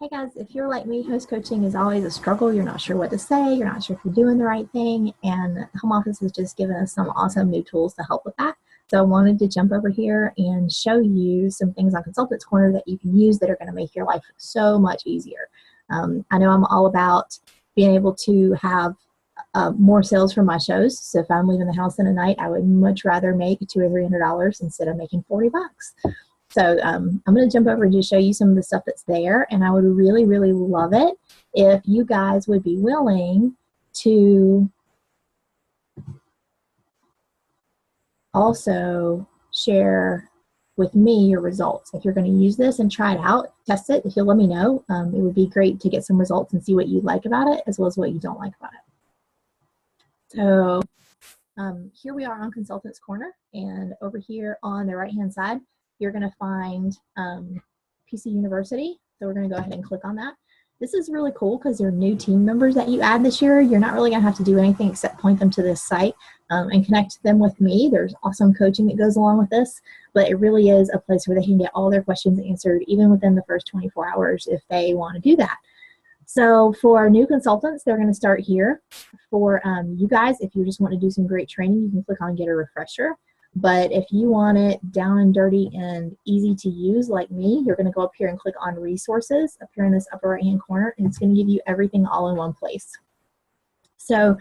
Hey guys, if you're like me, host coaching is always a struggle. You're not sure what to say, you're not sure if you're doing the right thing, and home office has just given us some awesome new tools to help with that. So I wanted to jump over here and show you some things on Consultants Corner that you can use that are going to make your life so much easier. I know I'm all about being able to have more sales from my shows. So if I'm leaving the house in a night, I would much rather make $200 or $300 instead of making 40 bucks. So I'm going to jump over and just show you some of the stuff that's there, and I would really, really love it if you guys would be willing to also share with me your results. If you're going to use this and try it out, test it, if you'll let me know, it would be great to get some results and see what you like about it as well as what you don't like about it. So here we are on Consultants Corner, and over here on the right-hand side, you're going to find PC University. So we're going to go ahead and click on that. This is really cool because they're new team members that you add this year. You're not really going to have to do anything except point them to this site and connect them with me. There's awesome coaching that goes along with this, but it really is a place where they can get all their questions answered even within the first 24 hours if they want to do that. So for new consultants, they're going to start here. For you guys, if you just want to do some great training, you can click on Get a Refresher. But if you want it down and dirty and easy to use like me, you're going to go up here and click on Resources up here in this upper right-hand corner, and it's going to give you everything all in one place. So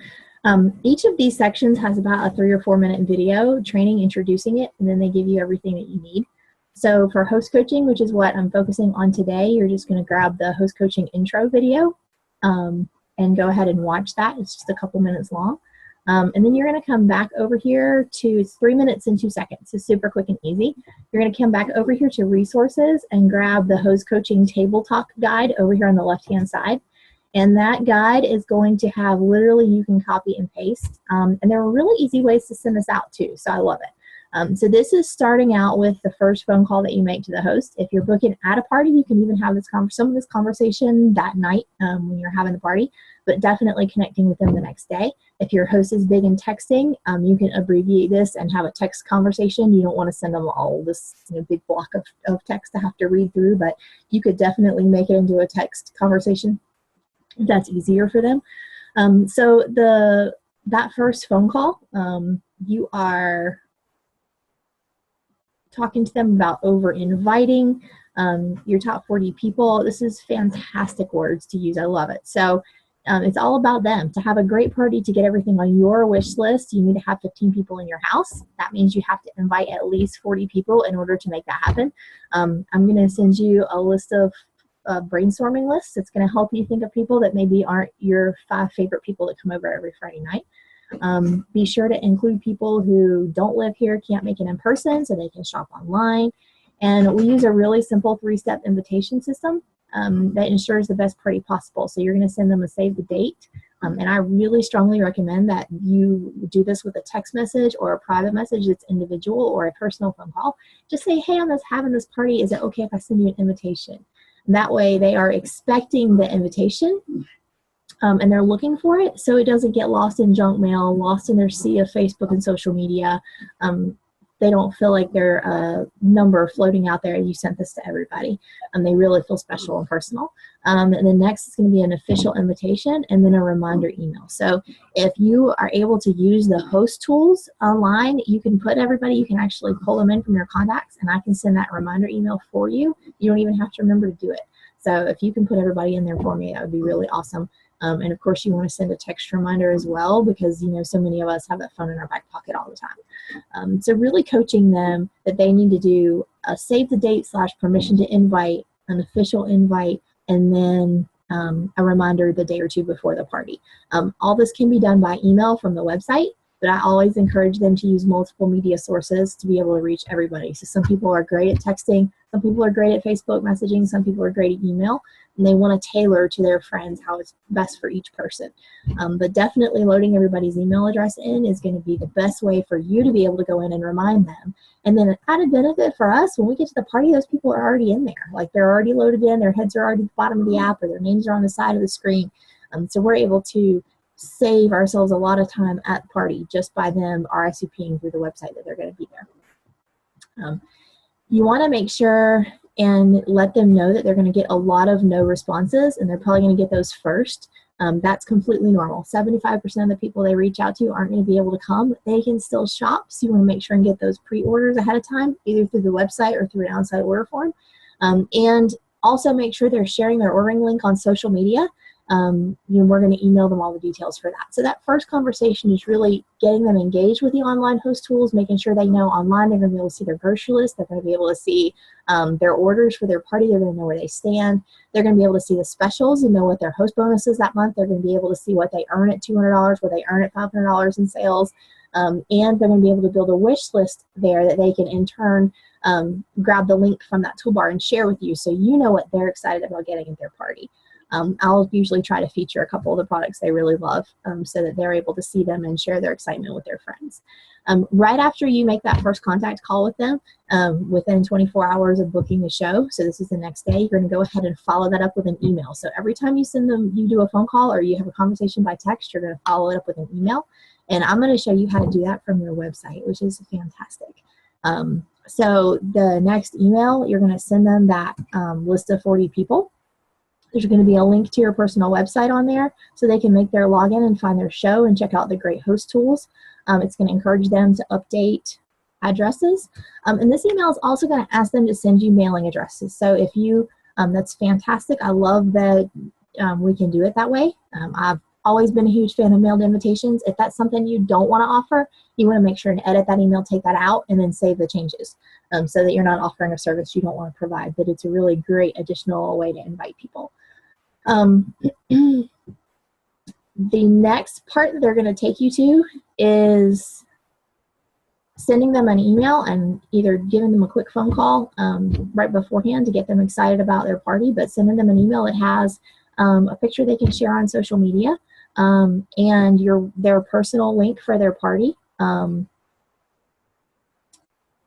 each of these sections has about a 3 or 4 minute video training introducing it, and then they give you everything that you need. So for host coaching, which is what I'm focusing on today, you're just going to grab the host coaching intro video and go ahead and watch that. It's just a couple minutes long. And then you're going to come back over here to 3 minutes and 2 seconds. So super quick and easy. You're going to come back over here to Resources and grab the host coaching table talk guide over here on the left-hand side. And that guide is going to have literally you can copy and paste. And there are really easy ways to send this out too, so I love it. So this is starting out with the first phone call that you make to the host. If you're booking at a party, you can even have some of this conversation that night when you're having the party, but definitely connecting with them the next day. If your host is big in texting, you can abbreviate this and have a text conversation. You don't want to send them all this big block of text to have to read through, but you could definitely make it into a text conversation if that's easier for them. So that first phone call, you are talking to them about over-inviting your top 40 people. This is fantastic words to use. I love it. So it's all about them. To have a great party, to get everything on your wish list, you need to have 15 people in your house. That means you have to invite at least 40 people in order to make that happen. I'm going to send you a list of brainstorming lists. It's going to help you think of people that maybe aren't your 5 favorite people that come over every Friday night. Be sure to include people who don't live here, can't make it in person, so they can shop online. And we use a really simple 3-step invitation system that ensures the best party possible. So you're going to send them a save the date. And I really strongly recommend that you do this with a text message or a private message that's individual or a personal phone call. Just say, hey, I'm having this party. Is it okay if I send you an invitation? And that way they are expecting the invitation. And they're looking for it, so it doesn't get lost in junk mail, lost in their sea of Facebook and social media. They don't feel like they're a number floating out there and you sent this to everybody. They really feel special and personal. And then next is going to be an official invitation and then a reminder email. So if you are able to use the host tools online, you can put everybody, you can actually pull them in from your contacts, and I can send that reminder email for you. You don't even have to remember to do it. So if you can put everybody in there for me, that would be really awesome. And of course, you want to send a text reminder as well, because so many of us have that phone in our back pocket all the time. So really coaching them that they need to do a save the date / permission to invite, an official invite, and then a reminder the day or two before the party. All this can be done by email from the website, but I always encourage them to use multiple media sources to be able to reach everybody. So some people are great at texting, some people are great at Facebook messaging, some people are great at email, and they want to tailor to their friends how it's best for each person. But definitely loading everybody's email address in is going to be the best way for you to be able to go in and remind them. And then an added benefit for us, when we get to the party, those people are already in there. Like they're already loaded in, their heads are already at the bottom of the app, or their names are on the side of the screen. So we're able to save ourselves a lot of time at the party just by them RSVPing through the website that they're going to be there. You want to make sure and let them know that they're going to get a lot of no responses, and they're probably going to get those first. That's completely normal. 75% of the people they reach out to aren't going to be able to come. They can still shop, so you want to make sure and get those pre-orders ahead of time, either through the website or through an on-site order form. And also make sure they're sharing their ordering link on social media. We're going to email them all the details for that. So that first conversation is really getting them engaged with the online host tools, making sure they know online they're going to be able to see their grocery list, they're going to be able to see their orders for their party, they're going to know where they stand, they're going to be able to see the specials and know what their host bonus is that month, they're going to be able to see what they earn at $200, what they earn at $500 in sales, and they're going to be able to build a wish list there that they can in turn grab the link from that toolbar and share with you, so you know what they're excited about getting at their party. I'll usually try to feature a couple of the products they really love so that they're able to see them and share their excitement with their friends. Right after you make that first contact call with them, within 24 hours of booking the show, so this is the next day, you're going to go ahead and follow that up with an email. So every time you send them, you do a phone call or you have a conversation by text, you're going to follow it up with an email. And I'm going to show you how to do that from your website, which is fantastic. So the next email, you're going to send them that list of 40 people. There's going to be a link to your personal website on there so they can make their login and find their show and check out the great host tools. It's going to encourage them to update addresses. And this email is also going to ask them to send you mailing addresses. So if you, that's fantastic. I love that we can do it that way. I've always been a huge fan of mailed invitations. If that's something you don't want to offer, you want to make sure and edit that email, take that out, and then save the changes so that you're not offering a service you don't want to provide. But it's a really great additional way to invite people. The next part that they're going to take you to is sending them an email and either giving them a quick phone call right beforehand to get them excited about their party, but sending them an email that has a picture they can share on social media and their personal link for their party.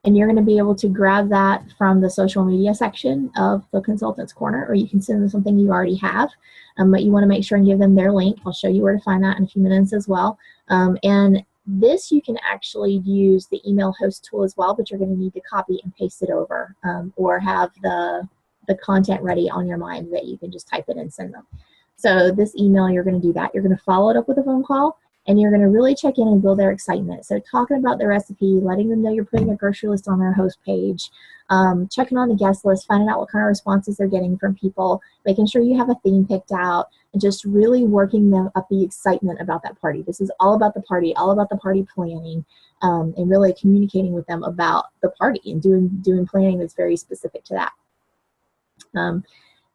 And you're going to be able to grab that from the social media section of the Consultants Corner, or you can send them something you already have, but you want to make sure and give them their link. I'll show you where to find that in a few minutes as well. And this, you can actually use the email host tool as well, but you're going to need to copy and paste it over or have the content ready on your mind that you can just type it and send them. So this email, you're going to do that. You're going to follow it up with a phone call. And you're going to really check in and build their excitement. So talking about the recipe, letting them know you're putting a grocery list on their host page, checking on the guest list, finding out what kind of responses they're getting from people, making sure you have a theme picked out, and just really working them up the excitement about that party. This is all about the party, all about the party planning, and really communicating with them about the party and doing planning that's very specific to that.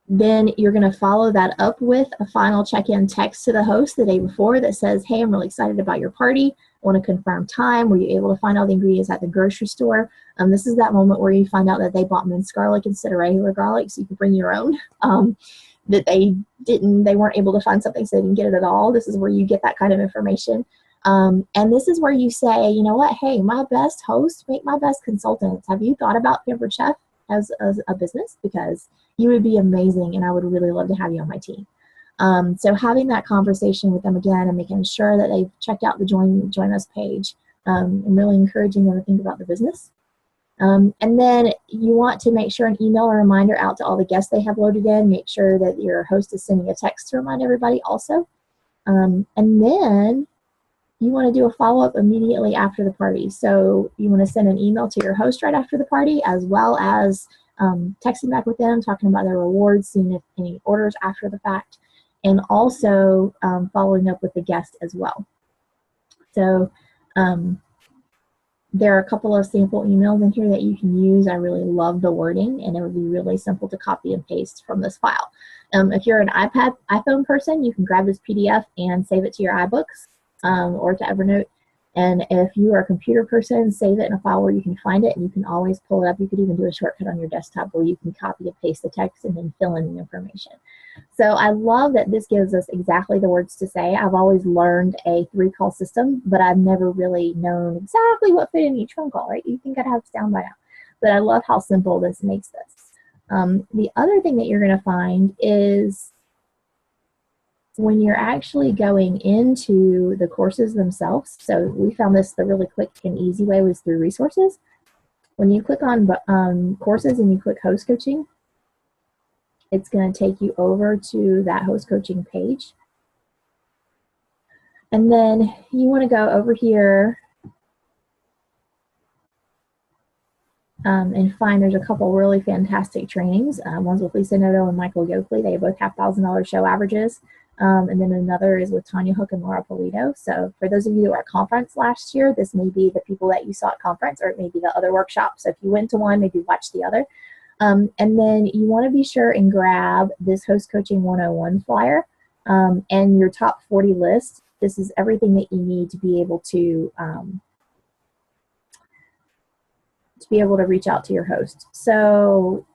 Then you're going to follow that up with a final check-in text to the host the day before that says, hey, I'm really excited about your party. I want to confirm time. Were you able to find all the ingredients at the grocery store? This is that moment where you find out that they bought minced garlic instead of regular garlic, so you can bring your own. That they weren't able to find something, so they didn't get it at all. This is where you get that kind of information. And this is where you say, you know what, hey, my best hosts make my best consultants. Have you thought about Pampered Chef as a business? Because you would be amazing, and I would really love to have you on my team. So having that conversation with them again and making sure that they've checked out the Join Us page and really encouraging them to think about the business. And then you want to make sure and email a reminder out to all the guests they have loaded in. Make sure that your host is sending a text to remind everybody also. And then you want to do a follow-up immediately after the party. So you want to send an email to your host right after the party, as well as texting back with them, talking about their rewards, seeing if any orders after the fact, and also following up with the guest as well. So there are a couple of sample emails in here that you can use. I really love the wording, and it would be really simple to copy and paste from this file. If you're an iPhone person, you can grab this PDF and save it to your iBooks or to Evernote. And if you are a computer person, save it in a file where you can find it, and you can always pull it up. You could even do a shortcut on your desktop where you can copy and paste the text and then fill in the information. So I love that this gives us exactly the words to say. I've always learned a 3-call system, but I've never really known exactly what fit in each phone call, right? You think I'd have this down by now. But I love how simple this makes this. The other thing that you're going to find is when you're actually going into the courses themselves, so we found this the really quick and easy way was through resources. When you click on courses and you click host coaching, it's going to take you over to that host coaching page. And then you want to go over here and find there's a couple really fantastic trainings. One's with Lisa Noto and Michael Yoakley. They both have $1,000 show averages. And then another is with Tanya Hook and Laura Polito. So for those of you who were at conference last year, this may be the people that you saw at conference, or it may be the other workshop. So if you went to one, maybe watch the other. And then you want to be sure and grab this Host Coaching 101 flyer and your top 40 list. This is everything that you need to be able to reach out to your host. So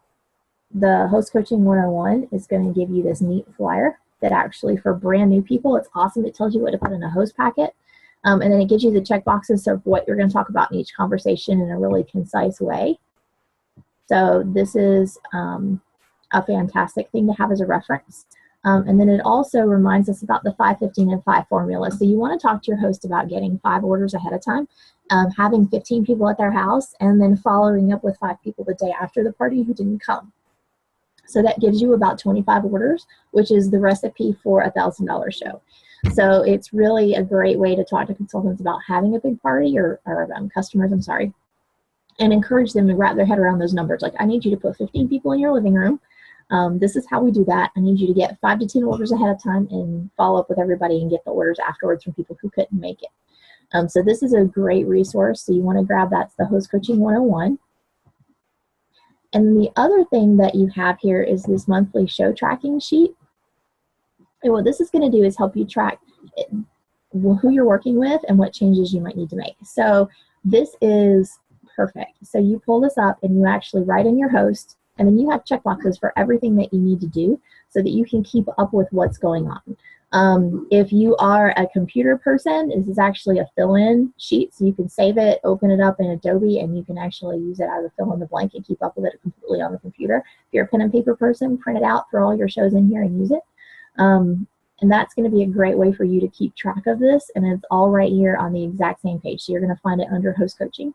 the Host Coaching 101 is going to give you this neat flyer that actually for brand new people, it's awesome. It tells you what to put in a host packet. And then it gives you the check boxes of what you're going to talk about in each conversation in a really concise way. So this is a fantastic thing to have as a reference. And then it also reminds us about the 5, 15, and 5 formula. So you want to talk to your host about getting 5 orders ahead of time, having 15 people at their house, and then following up with 5 people the day after the party who didn't come. So that gives you about 25 orders, which is the recipe for a $1,000 show. So it's really a great way to talk to consultants about having a big party or customers, I'm sorry, and encourage them to wrap their head around those numbers. Like, I need you to put 15 people in your living room. This is how we do that. I need you to get 5 to 10 orders ahead of time and follow up with everybody and get the orders afterwards from people who couldn't make it. So this is a great resource. So you want to grab that's the Host Coaching 101. And the other thing that you have here is this monthly show tracking sheet. And what this is going to do is help you track who you're working with and what changes you might need to make. So this is perfect. So you pull this up and you actually write in your host, and then you have checkboxes for everything that you need to do so that you can keep up with what's going on. If you are a computer person, this is actually a fill-in sheet, so you can save it, open it up in Adobe, and you can actually use it as a fill in the blank and keep up with it completely on the computer. If you're a pen and paper person, print it out, throw all your shows in here and use it. And that's going to be a great way for you to keep track of this, and it's all right here on the exact same page. So you're going to find it under Host Coaching.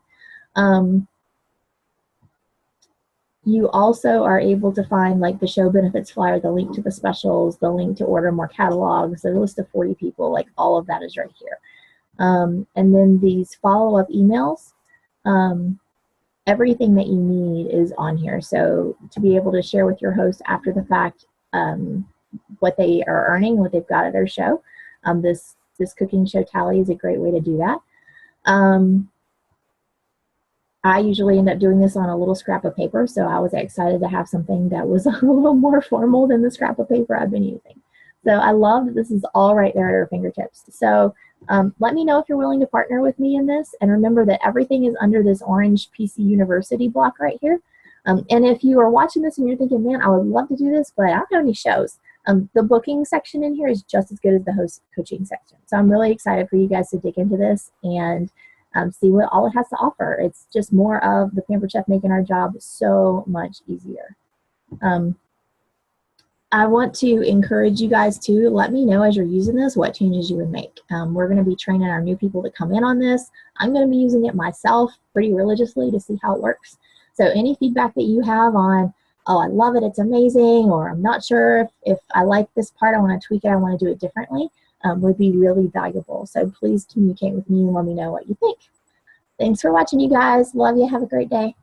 You also are able to find like the show benefits flyer, the link to the specials, the link to order more catalogs, the list of 40 people, like all of that is right here. And then these follow-up emails, everything that you need is on here. So to be able to share with your host after the fact what they are earning, what they've got at their show. This cooking show tally is a great way to do that. I usually end up doing this on a little scrap of paper, so I was excited to have something that was a little more formal than the scrap of paper I've been using. So I love that this is all right there at our fingertips. So let me know if you're willing to partner with me in this, and remember that everything is under this orange PC University block right here. And if you are watching this and you're thinking, man, I would love to do this, but I don't have any shows, the booking section in here is just as good as the host coaching section. So I'm really excited for you guys to dig into this and see what all it has to offer. It's just more of the Pampered Chef making our job so much easier. I want to encourage you guys to let me know as you're using this what changes you would make. We're going to be training our new people to come in on this. I'm going to be using it myself pretty religiously to see how it works. So any feedback that you have on, oh, I love it, it's amazing, or I'm not sure if I like this part, I want to tweak it, I want to do it differently, would be really valuable. So please communicate with me and let me know what you think. Thanks for watching, you guys. Love you. Have a great day.